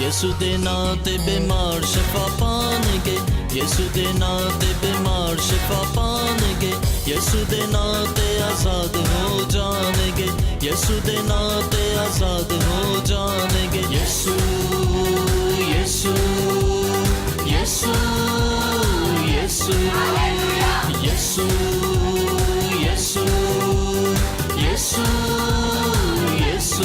ਯਿਸੂ ਦੇ ਨਾਂ ਤੇ ਬਿਮਾਰ ਸ਼ਿਫਾ ਪਾਣਗੇ, ਯਿਸੂ ਦੇ ਨਾਂ ਤੇ ਬਿਮਾਰ ਸ਼ਿਫਾ ਪਾਣਗੇ, ਯਿਸੂ ਦੇ ਨਾਂ ਤੇ ਆਜ਼ਾਦ ਹੋ ਜਾਣਗੇ, ਯਿਸੂ ਦੇ ਨਾਂ ਤੇ ਆਜ਼ਾਦ ਹੋ ਜਾਣਗੇ। ਯਿਸੂ ਯਿਸੂ ਯਿਸੂ ਯਿਸੂ ਯਿਸੂ ਯਿਸੂ ਯਿਸੂ ਯਿਸੂ।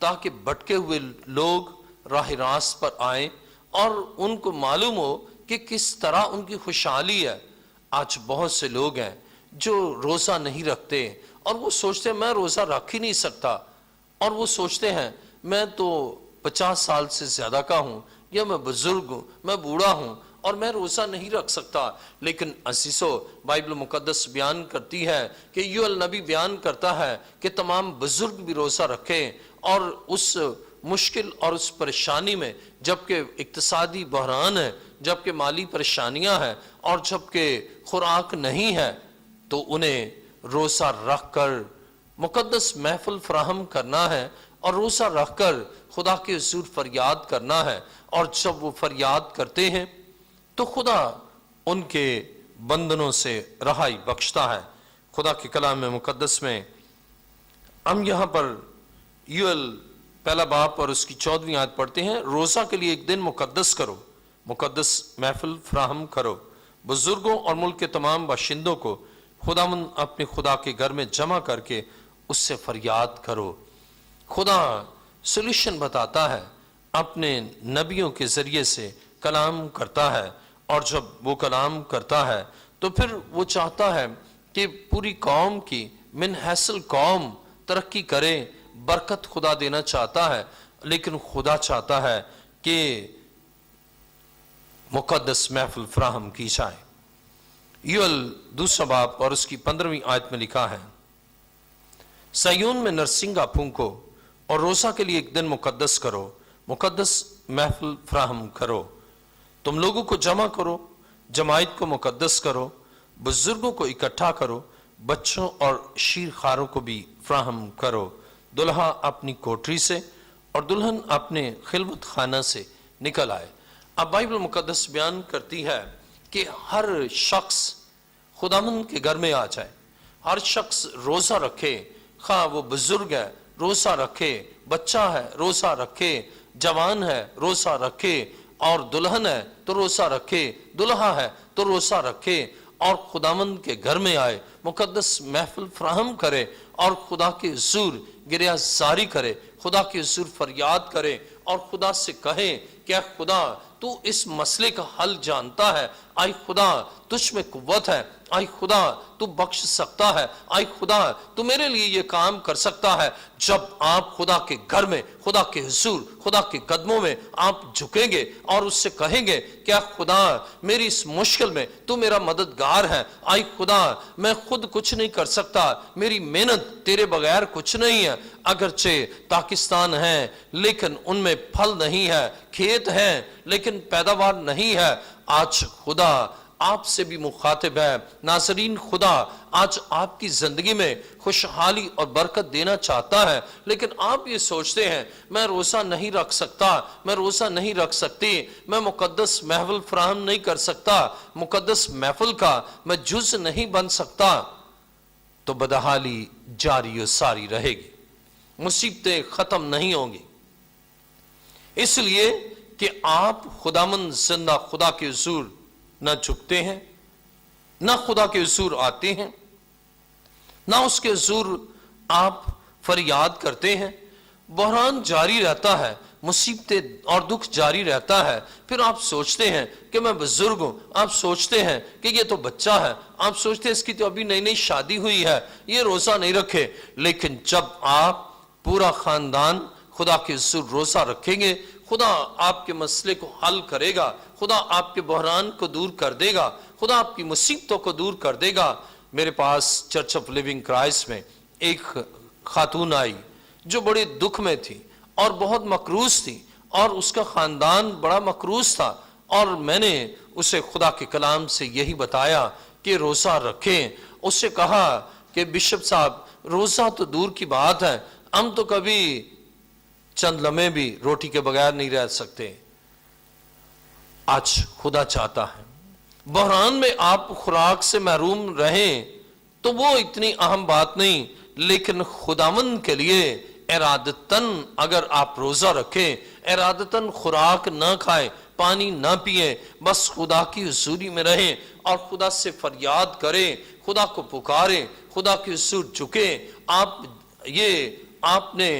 تاکہ بھٹکے ہوئے لوگ راہ راست پر آئیں اور ان کو معلوم ہو کہ کس طرح ان کی خوشحالی ہے۔ آج بہت سے لوگ ہیں جو روزہ نہیں رکھتے اور وہ سوچتے ہیں میں روزہ رکھ ہی نہیں سکتا، اور وہ سوچتے ہیں میں تو 50 سال سے زیادہ کا ہوں، یا میں بزرگ ہوں، میں بوڑھا ہوں اور میں روزہ نہیں رکھ سکتا۔ لیکن عزیزو، بائبل مقدس بیان کرتی ہے کہ یوئیل نبی بیان کرتا ہے کہ تمام بزرگ بھی روزہ رکھیں، اور اس مشکل اور اس پریشانی میں، جبکہ اقتصادی بحران ہے، جبکہ مالی پریشانیاں ہیں، اور جبکہ خوراک نہیں ہے، تو انہیں روزہ رکھ کر مقدس محفل فراہم کرنا ہے، اور روزہ رکھ کر خدا کے حضور فریاد کرنا ہے۔ اور جب وہ فریاد کرتے ہیں تو خدا ان کے بندنوں سے رہائی بخشتا ہے۔ خدا کے کلام مقدس میں ہم یہاں پر یوئیل پہلا باب اور اس کی 14ویں آیت پڑھتے ہیں، روزہ کے لیے ایک دن مقدس کرو، مقدس محفل فراہم کرو، بزرگوں اور ملک کے تمام باشندوں کو خداوند اپنے خدا کے گھر میں جمع کر کے اس سے فریاد کرو۔ خدا سولوشن بتاتا ہے، اپنے نبیوں کے ذریعے سے کلام کرتا ہے، اور جب وہ کلام کرتا ہے تو پھر وہ چاہتا ہے کہ پوری قوم کی من حیث قوم ترقی کرے، برکت خدا دینا چاہتا ہے، لیکن خدا چاہتا ہے کہ مقدس محفل فراہم کی جائے۔ یوئیل دوسرا باب اور اس کی 15ویں آیت میں لکھا ہے، سیون میں نرسنگا پھونکو اور روزہ کے لیے ایک دن مقدس کرو، مقدس محفل فراہم کرو، تم لوگوں کو جمع کرو، جماعت کو مقدس کرو، بزرگوں کو اکٹھا کرو، بچوں اور شیر خاروں کو بھی فراہم کرو، دلہا اپنی کوٹری سے اور دلہن اپنے خلوت خانہ سے نکل آئے۔ اب بائبل مقدس بیان کرتی ہے کہ ہر شخص خداوند کے گھر میں آ جائے، ہر شخص روزہ رکھے، خواہ وہ بزرگ ہے روزہ رکھے، بچہ ہے روزہ رکھے، جوان ہے روزہ رکھے، اور دلہن ہے تو روزہ رکھے، دلہا ہے تو روزہ رکھے، اور خداوند کے گھر میں آئے، مقدس محفل فراہم کرے، اور خدا کے حضور گریہ زاری کرے، خدا کے حضور فریاد کرے، اور خدا سے کہے کہ اے خدا تو اس مسئلے کا حل جانتا ہے، آئی خدا تجھ میں قوت ہے، آئی خدا تو بخش سکتا ہے، آئی خدا تو میرے لیے یہ کام کر سکتا ہے۔ جب آپ خدا کے گھر میں، خدا کے حضور، خدا کے قدموں میں آپ جھکیں گے اور اس سے کہیں گے کہ اے خدا میری اس مشکل میں تو میرا مددگار ہے، آئی خدا میں خود کچھ نہیں کر سکتا، میری محنت تیرے بغیر کچھ نہیں ہے، اگرچہ پاکستان ہے لیکن ان میں پھل نہیں ہے، کھیت ہیں لیکن پیداوار نہیں ہے، آج خدا آپ سے بھی مخاطب ہے۔ ناظرین، خدا آج آپ کی زندگی میں خوشحالی اور برکت دینا چاہتا ہے، لیکن آپ یہ سوچتے ہیں میں روزہ نہیں رکھ سکتا، میں روزہ نہیں رکھ سکتی، میں مقدس محفل فراہم نہیں کر سکتا، مقدس محفل کا میں جز نہیں بن سکتا، تو بدحالی جاری و ساری رہے گی، مصیبتیں ختم نہیں ہوں گی، اس لیے کہ آپ خداوند زندہ خدا کے حضور نہ جھکتے ہیں، نہ خدا کے حضور آتے ہیں، نہ اس کے حضور آپ فریاد کرتے ہیں، بحران جاری رہتا ہے، مصیبتیں اور دکھ جاری رہتا ہے، پھر آپ سوچتے ہیں کہ میں بزرگ ہوں، آپ سوچتے ہیں کہ یہ تو بچہ ہے، آپ سوچتے ہیں اس کی تو ابھی نئی نئی شادی ہوئی ہے، یہ روزہ نہیں رکھے، لیکن جب آپ پورا خاندان خدا کے حضور روزہ رکھیں گے، خدا آپ کے مسئلے کو حل کرے گا، خدا آپ کے بحران کو دور کر دے گا، خدا آپ کی مصیبتوں کو دور کر دے گا۔ میرے پاس چرچ آف لیونگ کرائسٹ میں ایک خاتون آئی جو بڑے دکھ میں تھی اور بہت مقروض تھی، اور اس کا خاندان بڑا مقروض تھا، اور میں نے اسے خدا کے کلام سے یہی بتایا کہ روزہ رکھیں۔ اس سے کہا کہ بشپ صاحب روزہ تو دور کی بات ہے، ہم تو کبھی چند لمحے بھی روٹی کے بغیر نہیں رہ سکتے۔ آج خدا چاہتا ہے بحران میں آپ خوراک سے محروم رہیں تو وہ اتنی اہم بات نہیں، لیکن خداوند کے لیے ارادتاً اگر آپ روزہ رکھیں، ارادتاً خوراک نہ کھائیں، پانی نہ پیئیں، بس خدا کی حضوری میں رہیں اور خدا سے فریاد کریں، خدا کو پکاریں، خدا کے حضور جھکیں۔ آپ نے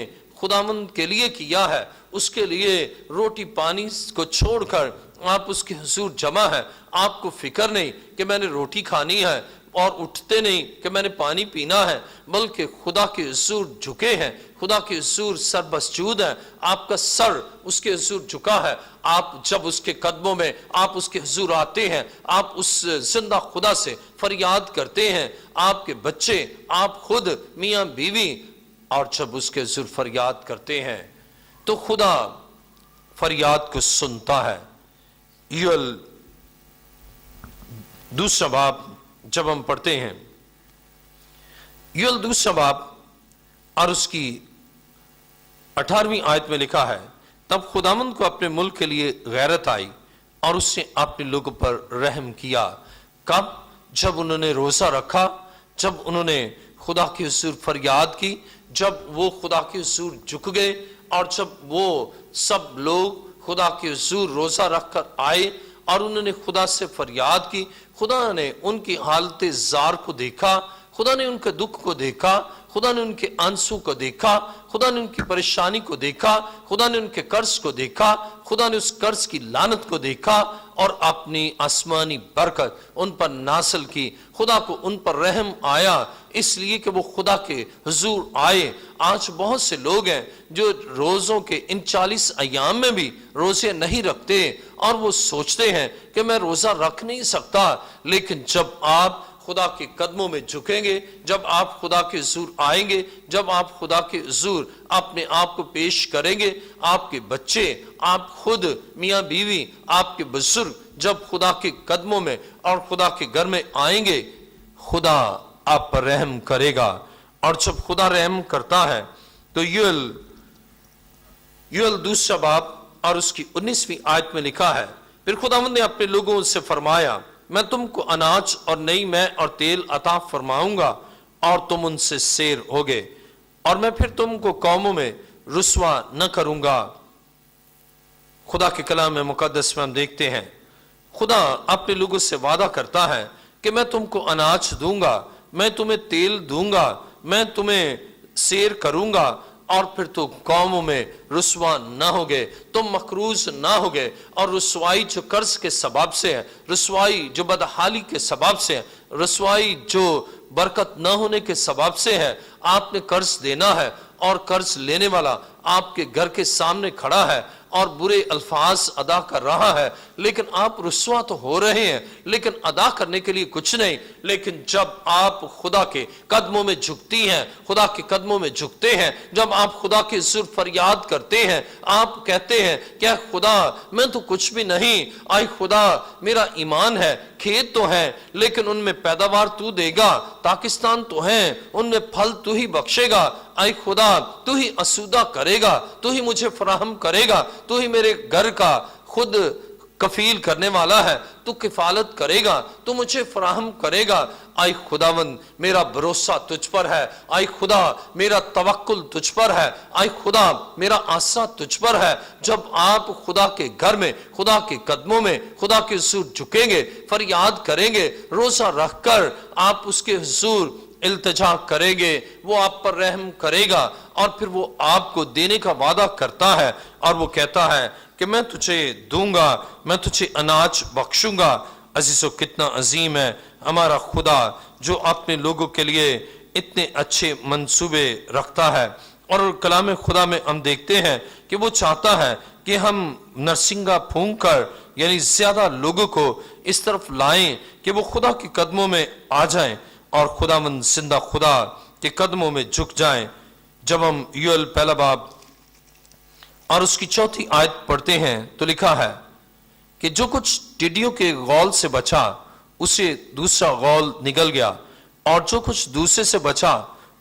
خداوند کے لیے کیا ہے، اس کے لیے روٹی پانی کو چھوڑ کر آپ اس کے حضور جمع ہے، آپ کو فکر نہیں کہ میں نے روٹی کھانی ہے اور اٹھتے نہیں کہ میں نے پانی پینا ہے، بلکہ خدا کے حضور جھکے ہیں، خدا کے حضور سر بسجود ہیں، آپ کا سر اس کے حضور جھکا ہے۔ آپ جب اس کے قدموں میں آپ اس کے حضور آتے ہیں، آپ اس زندہ خدا سے فریاد کرتے ہیں، آپ کے بچے، آپ خود، میاں بیوی، اور جب اس کے حضور فریاد کرتے ہیں تو خدا فریاد کو سنتا ہے۔ یوئیل دوسرا باب جب ہم پڑھتے ہیں، یوئیل دوسرا باب اور اس کی 18ویں آیت میں لکھا ہے، تب خداوند کو اپنے ملک کے لیے غیرت آئی اور اس نے اپنے لوگوں پر رحم کیا۔ کب؟ جب انہوں نے روزہ رکھا، جب انہوں نے خدا کے حضور فریاد کی، جب وہ خدا کے حضور جھک گئے، اور جب وہ سب لوگ خدا کے حضور روزہ رکھ کر آئے اور انہوں نے خدا سے فریاد کی، خدا نے ان کی حالت زار کو دیکھا، خدا نے ان کے دکھ کو دیکھا، خدا نے ان کے آنسو کو دیکھا، خدا نے ان کی پریشانی کو دیکھا، خدا نے ان کے قرض کو دیکھا، خدا نے اس قرض کی لعنت کو دیکھا اور اپنی آسمانی برکت ان پر نازل کی۔ خدا کو ان پر رحم آیا اس لیے کہ وہ خدا کے حضور آئے۔ آج بہت سے لوگ ہیں جو روزوں کے ان 40 ایام میں بھی روزے نہیں رکھتے اور وہ سوچتے ہیں کہ میں روزہ رکھ نہیں سکتا، لیکن جب آپ خدا کے قدموں میں جھکیں گے، جب آپ خدا کے حضور آئیں گے، جب آپ خدا کے حضور اپنے آپ کو پیش کریں گے، آپ کے بچے، آپ خود، میاں بیوی، آپ کے بزرگ جب خدا کے قدموں میں اور خدا کے گھر میں آئیں گے، خدا آپ پر رحم کرے گا۔ اور جب خدا رحم کرتا ہے تو یوئیل دوسرا باب اور اس کی 19ویں آیت میں لکھا ہے، پھر خداوند نے اپنے لوگوں سے فرمایا، میں تم کو اناج اور نئی مے اور تیل عطا فرماؤں گا اور تم ان سے سیر ہوگے، اور میں پھر تم کو قوموں میں رسوا نہ کروں گا۔ خدا کے کلام مقدس میں ہم دیکھتے ہیں خدا اپنے لوگوں سے وعدہ کرتا ہے کہ میں تم کو اناج دوں گا، میں تمہیں تیل دوں گا، میں تمہیں سیر کروں گا، اور پھر تو قوموں میں رسوا نہ ہوگے، تم مقروض نہ ہوگے۔ اور رسوائی جو قرض کے سبب سے ہے، رسوائی جو بدحالی کے سبب سے ہے، رسوائی جو برکت نہ ہونے کے سبب سے ہے، آپ نے قرض دینا ہے اور قرض لینے والا آپ کے گھر کے سامنے کھڑا ہے اور برے الفاظ ادا کر رہا ہے، لیکن آپ رسوا تو ہو رہے ہیں لیکن ادا کرنے کے لیے کچھ نہیں۔ لیکن جب آپ خدا کے قدموں میں جھکتی ہیں، خدا کے قدموں میں جھکتے ہیں، جب آپ خدا کے حضور فریاد کرتے ہیں، آپ کہتے ہیں کہ اے خدا میں تو کچھ بھی نہیں، اے خدا میرا ایمان ہے، کھیت تو ہیں لیکن ان میں پیداوار تو دے گا، پاکستان تو ہیں ان میں پھل تو ہی بخشے گا، اے خدا تو ہی اسودہ کرے گا، تو ہی مجھے فراہم کرے گا، تو ہی میرے گھر کا خود کفیل کرنے والا ہے، تو کفالت کرے گا، تو مجھے فراہم کرے گا۔ اے خداوند میرا بھروسہ تجھ پر ہے، اے خدا میرا توکل تجھ پر ہے، اے خدا میرا آسا تجھ پر ہے۔ جب آپ خدا کے گھر میں، خدا کے قدموں میں، خدا کے حضور جھکیں گے، فریاد کریں گے، روزہ رکھ کر آپ اس کے حضور التجا کریں گے، وہ آپ پر رحم کرے گا، اور پھر وہ آپ کو دینے کا وعدہ کرتا ہے، اور وہ کہتا ہے کہ میں تجھے دوں گا، میں تجھے اناج بخشوں گا۔ عزیزو کتنا عظیم ہے ہمارا خدا جو اپنے لوگوں کے لیے اتنے اچھے منصوبے رکھتا ہے۔ اور کلام خدا میں ہم دیکھتے ہیں کہ وہ چاہتا ہے کہ ہم نرسنگا پھونک کر یعنی زیادہ لوگوں کو اس طرف لائیں کہ وہ خدا کے قدموں میں آ جائیں اور خداوند زندہ خدا کے قدموں میں جھک جائیں۔ جب ہم یوئیل پہلا باب اور اس کی 4 آیت پڑھتے ہیں تو لکھا ہے کہ جو کچھ ٹڈیوں کے غول سے بچا اسے دوسرا غول نگل گیا، اور جو کچھ دوسرے سے بچا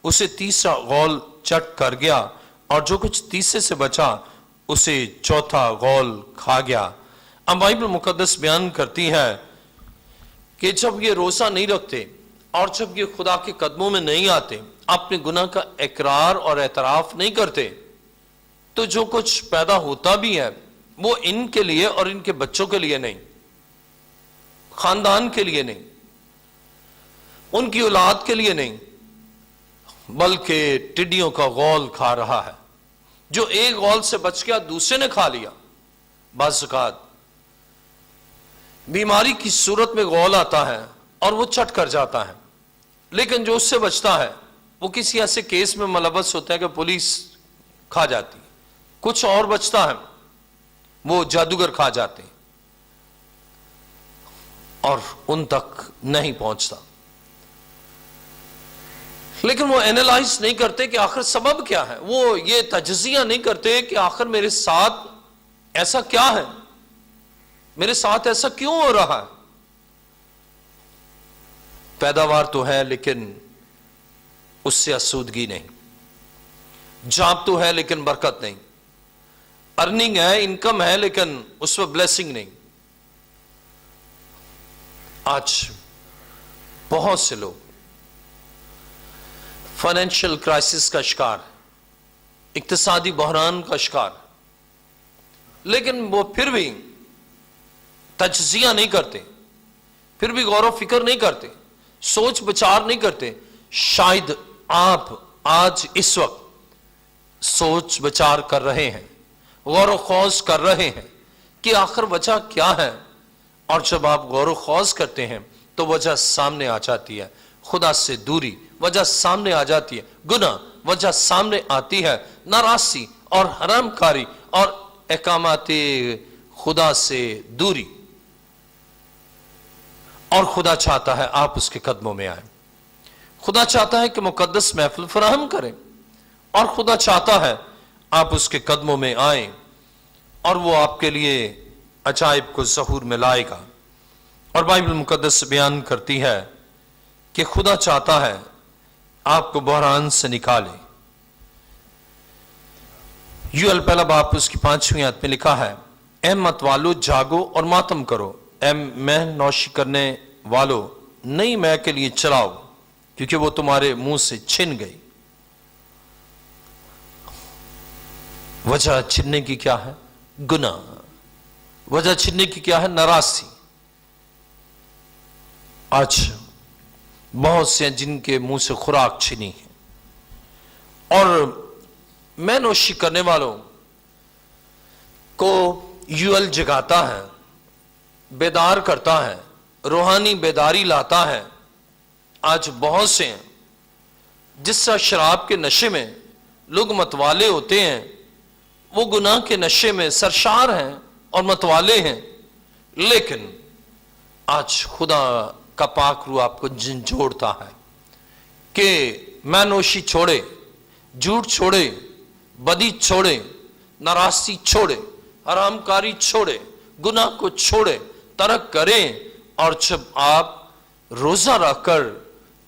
اسے تیسرا غول چٹ کر گیا، اور جو کچھ تیسرے سے بچا اسے چوتھا غول کھا گیا۔ اب بائبل مقدس بیان کرتی ہے کہ جب یہ روزہ نہیں رکھتے اور جب یہ خدا کے قدموں میں نہیں آتے، اپنے گناہ کا اقرار اور اعتراف نہیں کرتے، تو جو کچھ پیدا ہوتا بھی ہے وہ ان کے لیے اور ان کے بچوں کے لیے نہیں، خاندان کے لیے نہیں، ان کی اولاد کے لیے نہیں، بلکہ ٹڈیوں کا غول کھا رہا ہے۔ جو ایک غول سے بچ گیا دوسرے نے کھا لیا. بعض اوقات بیماری کی صورت میں غول آتا ہے اور وہ چٹ کر جاتا ہے، لیکن جو اس سے بچتا ہے وہ کسی ایسے کیس میں ملوث ہوتا ہے کہ پولیس کھا جاتی ہے. کچھ اور بچتا ہے، وہ جادوگر کھا جاتے ہیں اور ان تک نہیں پہنچتا. لیکن وہ اینالائز نہیں کرتے کہ آخر سبب کیا ہے، وہ یہ تجزیہ نہیں کرتے کہ آخر میرے ساتھ ایسا کیا ہے، میرے ساتھ ایسا کیوں ہو رہا ہے. پیداوار تو ہے لیکن اس سے آسودگی نہیں، جاب تو ہے لیکن برکت نہیں، ارننگ ہے، انکم ہے، لیکن اس میں بلیسنگ نہیں. آج بہت سے لوگ فائنینشیل کرائسس کا شکار، اقتصادی بحران کا شکار، لیکن وہ پھر بھی تجزیہ نہیں کرتے، پھر بھی غور و فکر نہیں کرتے، سوچ بچار نہیں کرتے. شاید آپ آج اس وقت سوچ بچار کر رہے ہیں، غور و خوض کر رہے ہیں کہ آخر وجہ کیا ہے، اور جب آپ غور و خوض کرتے ہیں تو وجہ سامنے آ جاتی ہے. خدا سے دوری وجہ سامنے آ جاتی ہے، گناہ وجہ سامنے آتی ہے، ناراضی اور حرام کاری اور احکامات خدا سے دوری. اور خدا چاہتا ہے آپ اس کے قدموں میں آئیں، خدا چاہتا ہے کہ مقدس محفل فراہم کریں، اور خدا چاہتا ہے آپ اس کے قدموں میں آئیں اور وہ آپ کے لیے عجائب کو ظہور میں لائے گا. اور بائبل مقدس بیان کرتی ہے کہ خدا چاہتا ہے آپ کو بحران سے نکالے. یوئیل پہلا باب اس کی 5ویں آیت میں لکھا ہے، اے مت والو جاگو اور ماتم کرو، اے مہ نوشی کرنے والو نئی مہ کے لیے چلاؤ، کیونکہ وہ تمہارے منہ سے چھن گئی. وجہ چھننے کی کیا ہے؟ گناہ. وجہ چھننے کی کیا ہے؟ ناراضی. آج بہت سے ہیں جن کے منہ سے خوراک چھنی ہے، اور میں نوشی کرنے والوں کو یوئیل جگاتا ہے، بیدار کرتا ہے، روحانی بیداری لاتا ہے. آج بہت سے ہیں جس طرح شراب کے نشے میں لوگ متوالے ہوتے ہیں، وہ گناہ کے نشے میں سرشار ہیں اور متوالے ہیں. لیکن آج خدا کا پاک روح آپ کو جھنجھوڑتا ہے کہ میں نوشی چھوڑے، جھوٹ چھوڑے، بدی چھوڑے، ناراضی چھوڑے، حرام کاری چھوڑے، گناہ کو چھوڑے، ترک کریں. اور جب آپ روزہ رکھ کر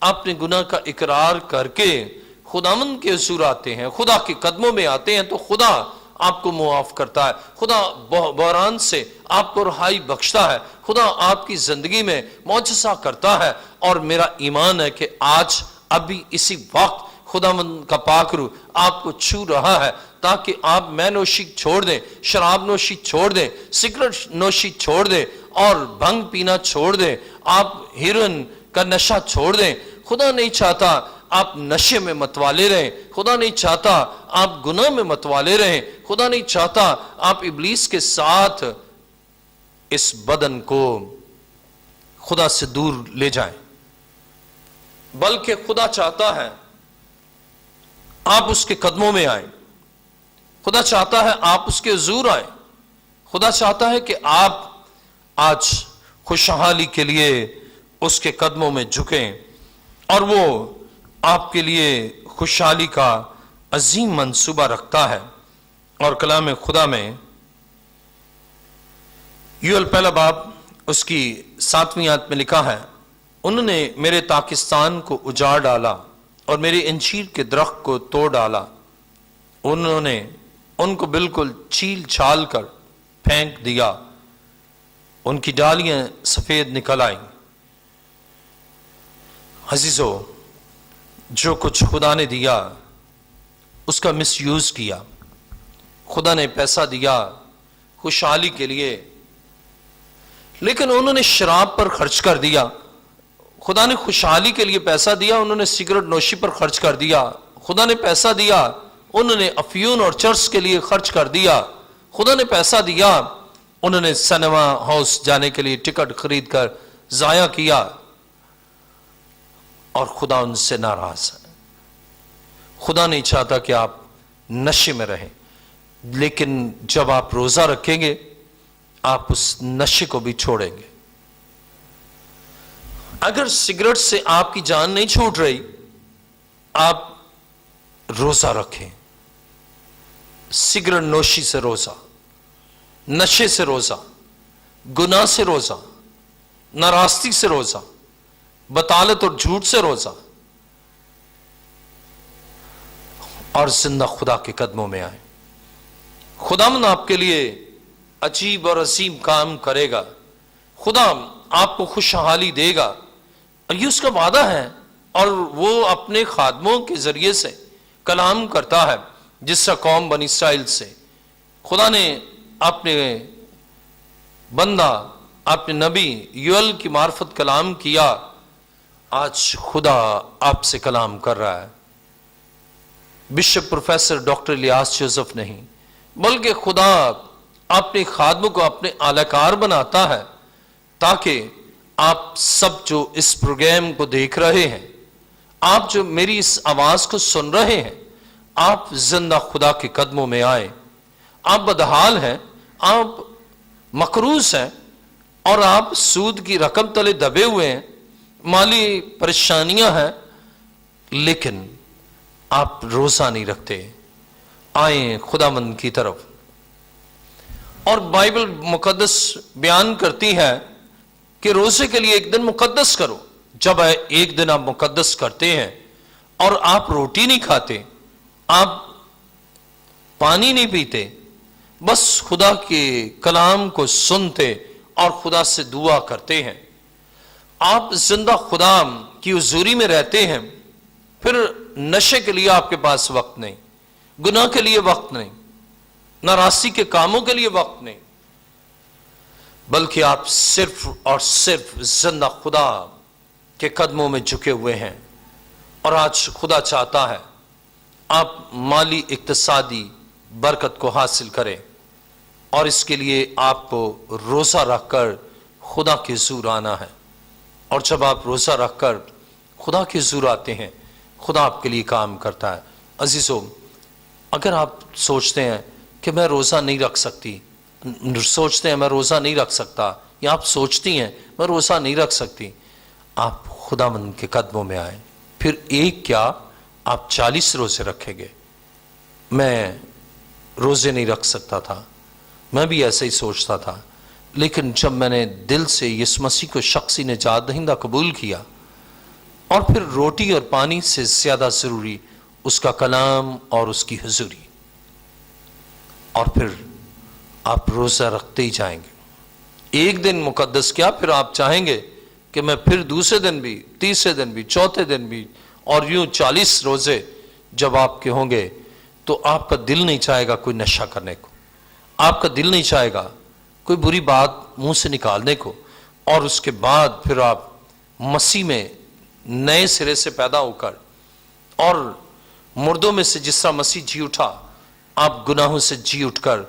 اپنے گناہ کا اقرار کر کے خداوند کے حضور آتے ہیں، خدا کے قدموں میں آتے ہیں، تو خدا آپ کو معاف کرتا ہے، خدا بحران سے آپ کو رہائی بخشتا ہے، خدا آپ کی زندگی میں معجزہ کرتا ہے. اور میرا ایمان ہے کہ آج ابھی اسی وقت خداوند کا پاک روح آپ کو چھو رہا ہے تاکہ آپ میں نوشی چھوڑ دیں، شراب نوشی چھوڑ دیں، سگریٹ نوشی چھوڑ دیں اور بھنگ پینا چھوڑ دیں، آپ ہیروئن کا نشہ چھوڑ دیں. خدا نہیں چاہتا آپ نشے میں متوالے رہیں، خدا نہیں چاہتا آپ گناہ میں متوالے رہیں، خدا نہیں چاہتا آپ ابلیس کے ساتھ اس بدن کو خدا سے دور لے جائیں، بلکہ خدا چاہتا ہے آپ اس کے قدموں میں آئیں. خدا چاہتا ہے آپ اس کے حضور آئیں. خدا چاہتا ہے کہ آپ آج خوشحالی کے لیے اس کے قدموں میں جھکیں، اور وہ آپ کے لیے خوشحالی کا عظیم منصوبہ رکھتا ہے. اور کلام خدا میں یوئیل پہلا باب اس کی 7ویں آیت میں لکھا ہے، انہوں نے میرے پاکستان کو اجاڑ ڈالا اور میرے انجیر کے درخت کو توڑ ڈالا. انہوں نے ان کو بالکل چھیل چھال کر پھینک دیا، ان کی ڈالیاں سفید نکل آئیں. عزیزو، جو کچھ خدا نے دیا اس کا مس یوز کیا. خدا نے پیسہ دیا خوشحالی کے لیے، لیکن انہوں نے شراب پر خرچ کر دیا. خدا نے خوشحالی کے لیے پیسہ دیا، انہوں نے سگریٹ نوشی پر خرچ کر دیا. خدا نے پیسہ دیا، انہوں نے افیون اور چرچ کے لیے خرچ کر دیا، خدا نے پیسہ دیا، انہوں نے سنیما ہاؤس جانے کے لیے ٹکٹ خرید کر ضائع کیا، اور خدا ان سے ناراض ہے۔ خدا نہیں چاہتا کہ آپ نشے میں رہیں، لیکن جب آپ روزہ رکھیں گے آپ اس نشے کو بھی چھوڑیں گے۔ اگر سگریٹ سے آپ کی جان نہیں چھوٹ رہی، آپ روزہ رکھیں، سگریٹ نوشی سے روزہ، نشے سے روزہ، گناہ سے روزہ، ناراستی سے روزہ، بطالت اور جھوٹ سے روزہ، اور زندہ خدا کے قدموں میں آئیں۔ خداوند آپ کے لیے عجیب اور عظیم کام کرے گا، خدا آپ کو خوشحالی دے گا، اور یہ اس کا وعدہ ہے، اور وہ اپنے خادموں کے ذریعے سے کلام کرتا ہے، جس طرح قوم بنی اسرائیل سے خدا نے اپنے بندہ اپنے نبی یوئیل کی معرفت کلام کیا، آج خدا آپ سے کلام کر رہا ہے۔ Bishop professor doctor Ilyas Joseph نہیں، بلکہ خدا اپنے خادموں کو اپنے اعلی کار بناتا ہے، تاکہ آپ سب جو اس پروگرام کو دیکھ رہے ہیں، آپ جو میری اس آواز کو سن رہے ہیں، آپ زندہ خدا کے قدموں میں آئیں۔ آپ بدحال ہیں، آپ مقروض ہیں، اور آپ سود کی رقم تلے دبے ہوئے ہیں، مالی پریشانیاں ہیں، لیکن آپ روزہ نہیں رکھتے۔ آئیں خداوند کی طرف۔ اور بائبل مقدس بیان کرتی ہے کہ روزے کے لیے ایک دن مقدس کرو۔ جب ایک دن آپ مقدس کرتے ہیں اور آپ روٹی نہیں کھاتے، آپ پانی نہیں پیتے، بس خدا کے کلام کو سنتے اور خدا سے دعا کرتے ہیں، آپ زندہ خدا کی حضوری میں رہتے ہیں، پھر نشے کے لیے آپ کے پاس وقت نہیں، گناہ کے لیے وقت نہیں، ناراستی کے کاموں کے لیے وقت نہیں، بلکہ آپ صرف اور صرف زندہ خدا کے قدموں میں جھکے ہوئے ہیں۔ اور آج خدا چاہتا ہے آپ مالی اقتصادی برکت کو حاصل کریں، اور اس کے لیے آپ کو روزہ رکھ کر خدا کے حضور آنا ہے۔ اور جب آپ روزہ رکھ کر خدا کے حضور آتے ہیں، خدا آپ کے لیے کام کرتا ہے۔ عزیزو، اگر آپ سوچتے ہیں کہ میں روزہ نہیں رکھ سکتی، سوچتے ہیں میں روزہ نہیں رکھ سکتا، یا آپ سوچتی ہیں میں روزہ نہیں رکھ سکتی، آپ خداوند کے قدموں میں آئیں۔ پھر ایک کیا، آپ 40 روزے رکھیں گے۔ میں روزے نہیں رکھ سکتا تھا، میں بھی ایسے ہی سوچتا تھا، لیکن جب میں نے دل سے یسوع مسیح کو شخصی نجات دہندہ قبول کیا، اور پھر روٹی اور پانی سے زیادہ ضروری اس کا کلام اور اس کی حضوری، اور پھر آپ روزہ رکھتے ہی جائیں گے۔ ایک دن مقدس کیا، پھر آپ چاہیں گے کہ میں پھر دوسرے دن بھی، تیسرے دن بھی، چوتھے دن بھی، اور یوں 40 روزے جب آپ کے ہوں گے، تو آپ کا دل نہیں چاہے گا کوئی نشہ کرنے کو، آپ کا دل نہیں چاہے گا کوئی بری بات منہ سے نکالنے کو، اور اس کے بعد پھر آپ مسیح میں نئے سرے سے پیدا ہو کر، اور مردوں میں سے جس طرح مسیح جی اٹھا، آپ گناہوں سے جی اٹھ کر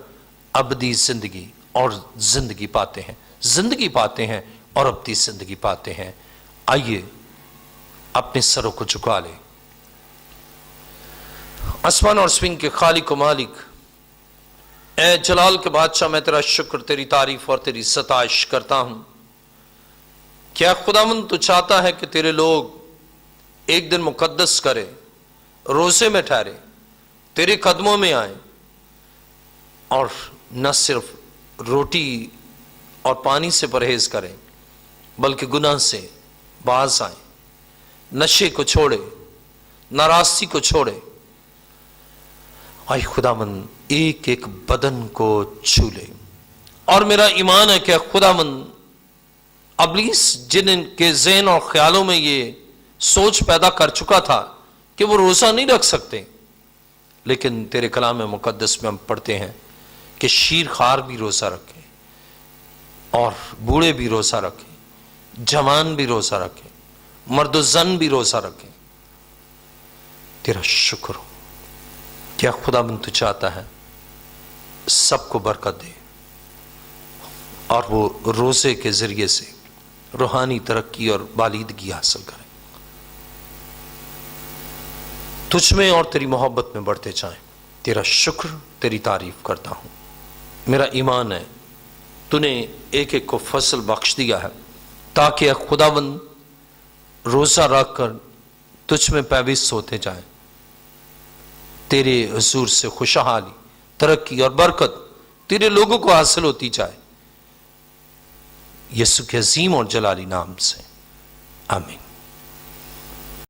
ابدی زندگی اور زندگی پاتے ہیں، زندگی پاتے ہیں اور ابدی زندگی پاتے ہیں۔ آئیے اپنے سروں کو جھکا لیں۔ آسمان اور زمین کے خالق و مالک، اے جلال کے بادشاہ، میں تیرا شکر، تیری تعریف اور تیری ستائش کرتا ہوں۔ کیا خداوند تو چاہتا ہے کہ تیرے لوگ ایک دن مقدس کرے، روزے میں ٹھہرے، تیرے قدموں میں آئیں، اور نہ صرف روٹی اور پانی سے پرہیز کریں، بلکہ گناہ سے باز آئیں، نشے کو چھوڑے، ناراستی کو چھوڑے۔ آئے خداوند ایک ایک بدن کو چھو لے، اور میرا ایمان ہے کہ خداوند ابلیس جن کے ذہن اور خیالوں میں یہ سوچ پیدا کر چکا تھا کہ وہ روزہ نہیں رکھ سکتے، لیکن تیرے کلام مقدس میں ہم پڑھتے ہیں کہ شیر خار بھی روزہ رکھے، اور بوڑھے بھی روزہ رکھیں، جوان بھی روزہ رکھیں، مرد و زن بھی روزہ رکھیں۔ تیرا شکر ہو کیا خدا بند تو چاہتا ہے سب کو برکت دے اور وہ روزے کے ذریعے سے روحانی ترقی اور بالیدگی حاصل کریں، تجھ میں اور تیری محبت میں بڑھتے جائیں۔ تیرا شکر، تیری تعریف کرتا ہوں۔ میرا ایمان ہے تو نے ایک ایک کو فضل بخش دیا ہے تاکہ خداوند روزہ رکھ کر تجھ میں پیوست ہوتے جائیں، تیرے حضور سے خوشحالی، ترقی اور برکت تیرے لوگوں کو حاصل ہوتی جائے، یسوع کے عظیم اور جلالی نام سے، آمین۔